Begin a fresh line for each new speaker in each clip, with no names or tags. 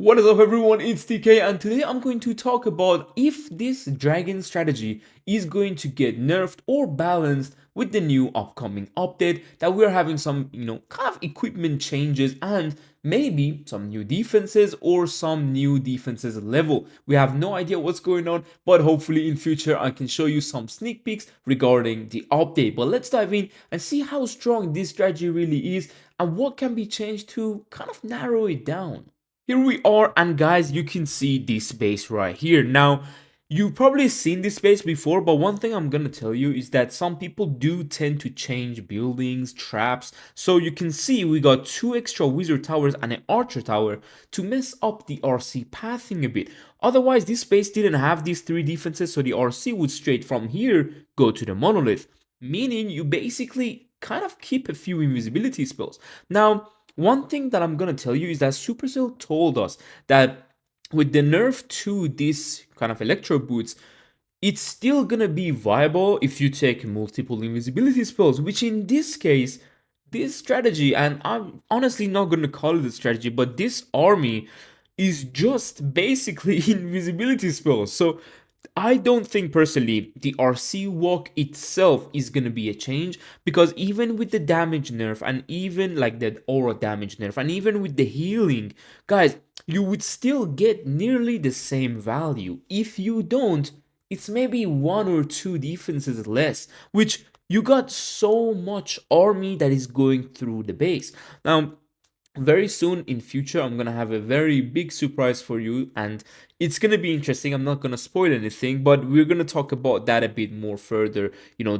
What is up everyone, it's TK and today I'm going to talk about if this dragon strategy is going to get nerfed or balanced with the new upcoming update that we're having some, kind of equipment changes and maybe some new defenses or some new defenses level. We have no idea what's going on, but hopefully in future I can show you some sneak peeks regarding the update. But let's dive in and see how strong this strategy really is and what can be changed to kind of narrow it down. Here we are, and guys, you can see this base right here. Now, you've probably seen this base before, but one thing I'm gonna tell you is that some people do tend to change buildings, traps. So you can see we got 2 extra wizard towers and an archer tower to mess up the RC pathing a bit. Otherwise, this base didn't have these 3 defenses, so the RC would straight from here go to the monolith, meaning you basically kind of keep a few invisibility spells. Now, one thing that I'm gonna tell you is that Supercell told us that with the nerf to this kind of electro boots, it's still gonna be viable if you take multiple invisibility spells, which in this case, this strategy, and I'm honestly not gonna call it a strategy, but this army is just basically invisibility spells. So I don't think personally the RC walk itself is gonna be a change, because even with the damage nerf and even like the aura damage nerf and even with the healing, guys, you would still get nearly the same value. If you don't, it's maybe 1 or 2 defenses less, which you got so much army that is going through the base. Now, very soon in future I'm gonna have a very big surprise for you, and it's gonna be interesting. I'm not gonna spoil anything, but we're gonna talk about that a bit more further,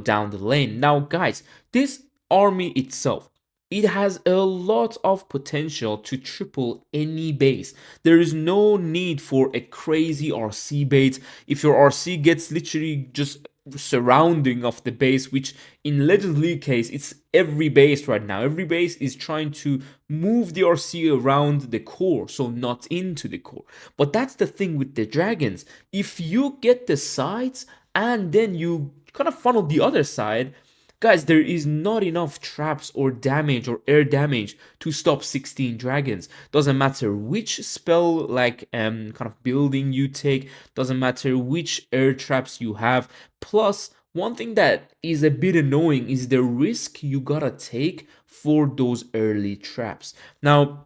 down the lane. Now guys, this army itself, it has a lot of potential to triple any base. There is no need for a crazy RC bait. If your RC gets literally just surrounding of the base, which in Legends League case, it's every base right now. Every base is trying to move the RC around the core, so not into the core. But that's the thing with the dragons. If you get the sides and then you kind of funnel the other side, guys, there is not enough traps or damage or air damage to stop 16 dragons. Doesn't matter which spell, like kind of building you take, doesn't matter which air traps you have. Plus, one thing that is a bit annoying is the risk you gotta take for those early traps. Now,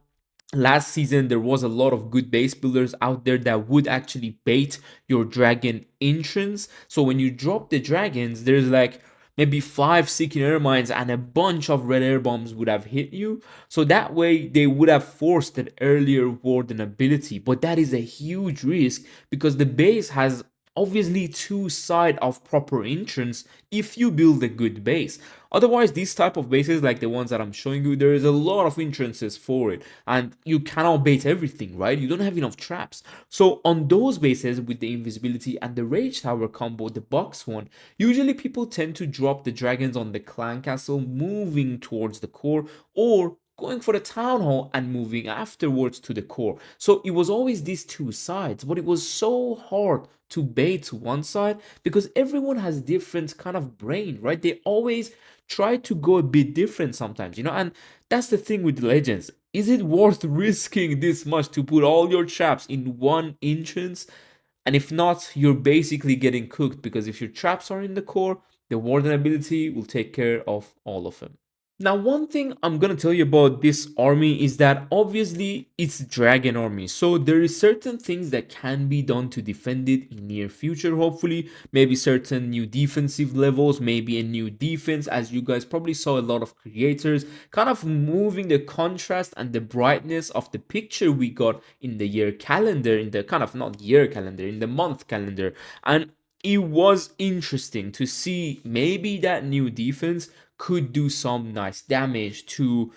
last season there was a lot of good base builders out there that would actually bait your dragon entrance. So when you drop the dragons, there's like maybe 5 Seeking Air Mines and a bunch of red air bombs would have hit you. So that way they would have forced an earlier warden ability. But that is a huge risk because the base has obviously 2 sides of proper entrance if you build a good base. Otherwise, these type of bases like the ones that I'm showing you, there is a lot of entrances for it and you cannot bait everything, right? You don't have enough traps. So on those bases with the invisibility and the rage tower combo, the box one, usually people tend to drop the dragons on the clan castle moving towards the core, or going for the town hall and moving afterwards to the core. So it was always these 2 sides, but it was so hard to bait one side because everyone has different kind of brain, right? They always try to go a bit different sometimes, and that's the thing with legends. Is it worth risking this much to put all your traps in one entrance? And if not, you're basically getting cooked, because if your traps are in the core, the warden ability will take care of all of them. Now, one thing I'm gonna tell you about this army is that obviously it's dragon army, so there is certain things that can be done to defend it in near future, hopefully. Maybe certain new defensive levels, maybe a new defense, as you guys probably saw a lot of creators kind of moving the contrast and the brightness of the picture we got in the year calendar, in the kind of not year calendar, in the month calendar. And it was interesting to see maybe that new defense could do some nice damage to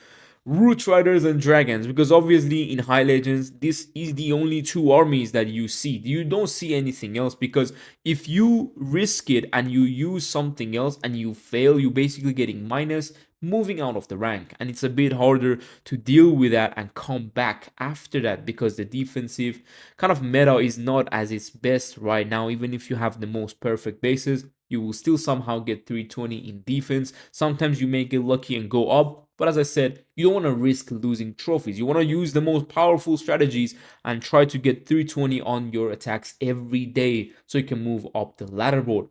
Root Riders and Dragons, because obviously in High Legends this is the only 2 armies that you see. You don't see anything else, because if you risk it and you use something else and you fail, you basically getting minus, moving out of the rank, and it's a bit harder to deal with that and come back after that, because the defensive kind of meta is not as its best right now. Even if you have the most perfect bases, you will still somehow get 320 in defense. Sometimes you may get lucky and go up, but as I said, you don't want to risk losing trophies. You want to use the most powerful strategies and try to get 320 on your attacks every day so you can move up the ladder board.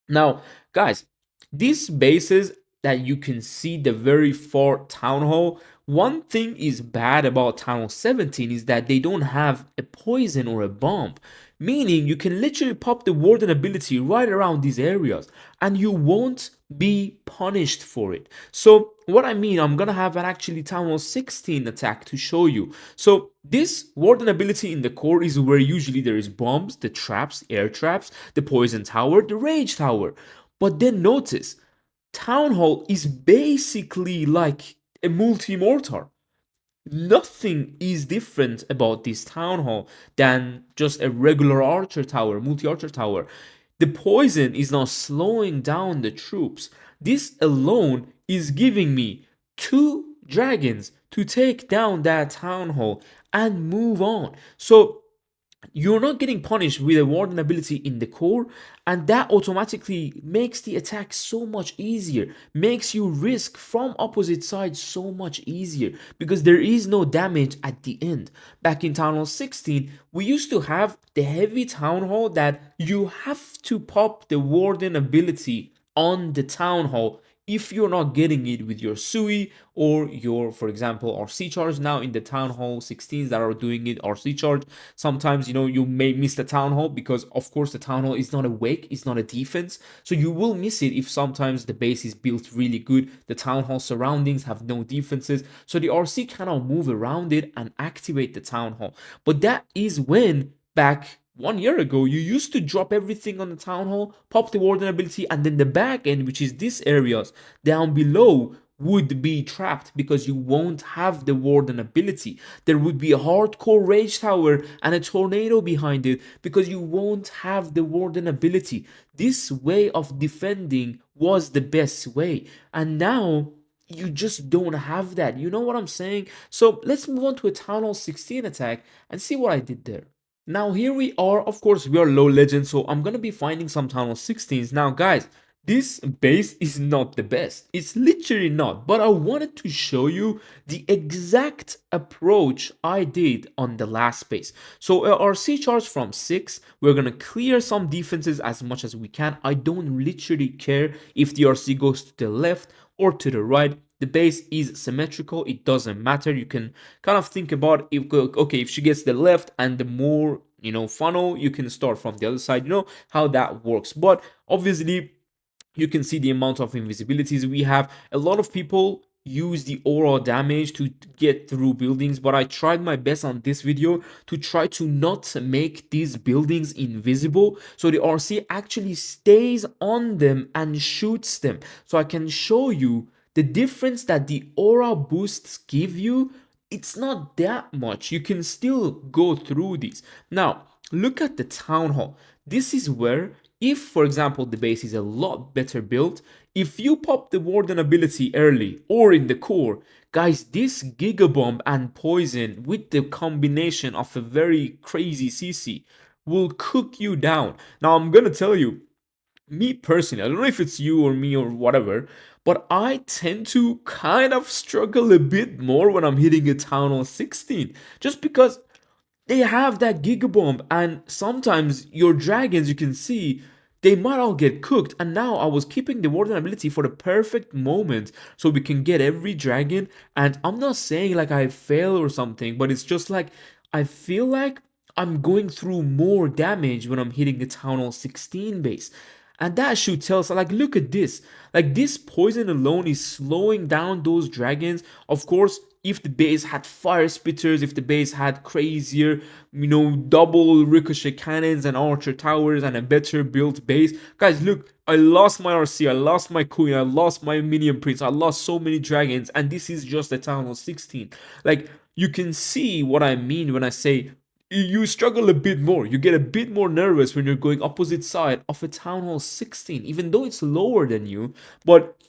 Now, guys, these bases that you can see the very far Town Hall, one thing is bad about Town Hall 17 is that they don't have a poison or a bomb, meaning you can literally pop the Warden ability right around these areas and you won't be punished for it. So what I mean, I'm gonna have an actually Town Hall 16 attack to show you. So this Warden ability in the core is where usually there is bombs, the traps, air traps, the poison tower, the rage tower. But then notice, Town Hall is basically like a multi-mortar. Nothing is different about this Town Hall than just a regular archer tower, multi-archer tower. The poison is not slowing down the troops. This alone is giving me 2 dragons to take down that Town Hall and move on. So you're not getting punished with a warden ability in the core, and that automatically makes the attack so much easier, makes you risk from opposite sides so much easier because there is no damage at the end. Back in Town Hall 16, we used to have the heavy Town Hall that you have to pop the warden ability on the Town Hall if you're not getting it with your Sui or your, for example, RC charge. Now in the Town Hall 16s that are doing it RC charge, sometimes you may miss the Town Hall because of course the Town Hall is not a wake, it's not a defense, so you will miss it if sometimes the base is built really good, the Town Hall surroundings have no defenses, so the RC cannot move around it and activate the Town Hall. But that is when back 1 year ago, you used to drop everything on the Town Hall, pop the Warden ability, and then the back end, which is these areas down below, would be trapped because you won't have the Warden ability. There would be a hardcore Rage Tower and a Tornado behind it because you won't have the Warden ability. This way of defending was the best way, and now you just don't have that. You know what I'm saying? So let's move on to a Town Hall 16 attack and see what I did there. Now here we are, of course we are low legend, so I'm gonna be finding some Town Hall 16s. Now guys, this base is not the best, it's literally not, but I wanted to show you the exact approach I did on the last base. So our C charge from 6, we're gonna clear some defenses as much as we can. I don't literally care if the RC goes to the left or to the right. The base is symmetrical, it doesn't matter. You can kind of think about if, okay, if she gets the left and the more funnel, you can start from the other side. You know how that works. But obviously you can see the amount of invisibilities we have. A lot of people use the aura damage to get through buildings, but I tried my best on this video to try to not make these buildings invisible, so the RC actually stays on them and shoots them, so I can show you the difference that the aura boosts give you. It's not that much, you can still go through these. Now look at the Town Hall. This is where, if for example the base is a lot better built, if you pop the Warden ability early or in the core, guys, this Giga Bomb and Poison with the combination of a very crazy CC will cook you down. Now I'm gonna tell you, me personally, I don't know if it's you or me or whatever, but I tend to kind of struggle a bit more when I'm hitting a Town Hall 16, just because they have that Giga Bomb, and sometimes your dragons, you can see, they might all get cooked. And now I was keeping the Warden ability for the perfect moment so we can get every dragon. And I'm not saying like I fail or something, but it's just like I feel like I'm going through more damage when I'm hitting the Town Hall 16 base. And that should tell us, like, look at this. Like, this poison alone is slowing down those dragons. Of course, if the base had fire spitters, if the base had crazier, double ricochet cannons and archer towers and a better built base. Guys, look, I lost my RC, I lost my queen, I lost my minion prince, I lost so many dragons, and this is just a Town Hall 16. Like, you can see what I mean when I say you struggle a bit more. You get a bit more nervous when you're going opposite side of a Town Hall 16, even though it's lower than you. But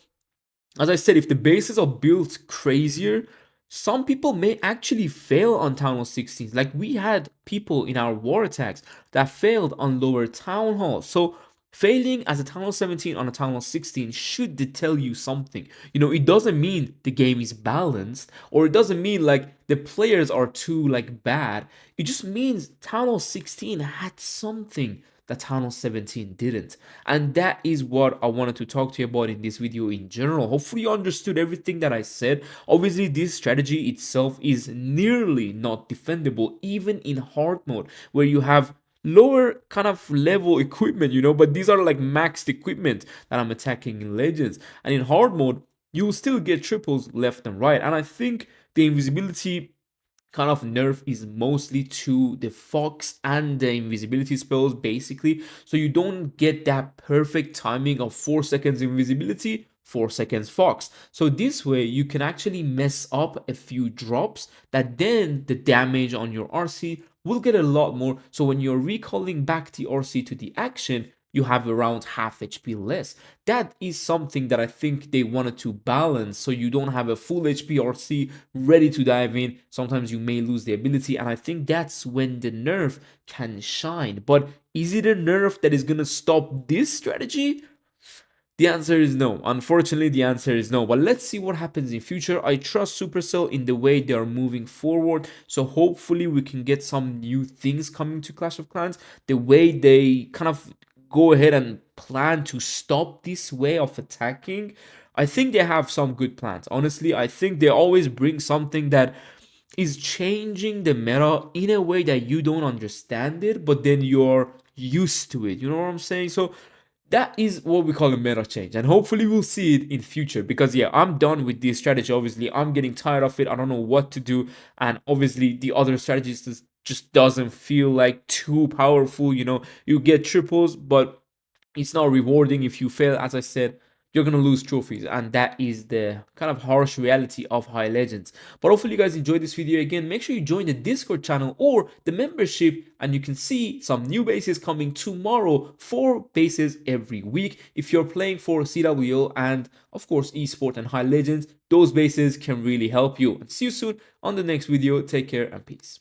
as I said, if the bases are built crazier, some people may actually fail on Town Hall 16s. Like we had people in our war attacks that failed on lower Town Hall. So Failing as a Town Hall 17 on a Town Hall 16 should tell you something. It doesn't mean the game is balanced, or it doesn't mean like the players are too like bad. It just means Town Hall 16 had something that Town Hall 17 didn't. And that is what I wanted to talk to you about in this video in general. Hopefully you understood everything that I said. Obviously, this strategy itself is nearly not defendable, even in hard mode, where you have lower kind of level equipment, but these are like maxed equipment that I'm attacking in Legends. And in hard mode, you'll still get triples left and right. And I think the invisibility kind of nerf is mostly to the fox and the invisibility spells, basically, so you don't get that perfect timing of 4 seconds invisibility, 4 seconds fox. So this way you can actually mess up a few drops that then the damage on your RC will get a lot more. So when you're recalling back the RC to the action, you have around half HP less. That is something that I think they wanted to balance, so you don't have a full HP RC ready to dive in. Sometimes you may lose the ability, and I think that's when the nerf can shine. But is it a nerf that is gonna stop this strategy? The answer is no. Unfortunately, the answer is no. But let's see what happens in future. I trust Supercell in the way they are moving forward. So hopefully we can get some new things coming to Clash of Clans. The way they kind of go ahead and plan to stop this way of attacking, I think they have some good plans. Honestly, I think they always bring something that is changing the meta in a way that you don't understand it, but then you're used to it. You know what I'm saying? So that is what we call a meta change, and hopefully we'll see it in future, because yeah, I'm done with this strategy. Obviously I'm getting tired of it. I don't know what to do, and obviously the other strategies just doesn't feel like too powerful. You get triples, but it's not rewarding. If you fail, as I said, you're gonna lose trophies, and that is the kind of harsh reality of High Legends. But hopefully you guys enjoyed this video. Again, make sure you join the Discord channel or the membership, and you can see some new bases coming tomorrow. 4 bases every week. If you're playing for CWO and of course esport and High Legends, those bases can really help you. And see you soon on the next video. Take care and peace.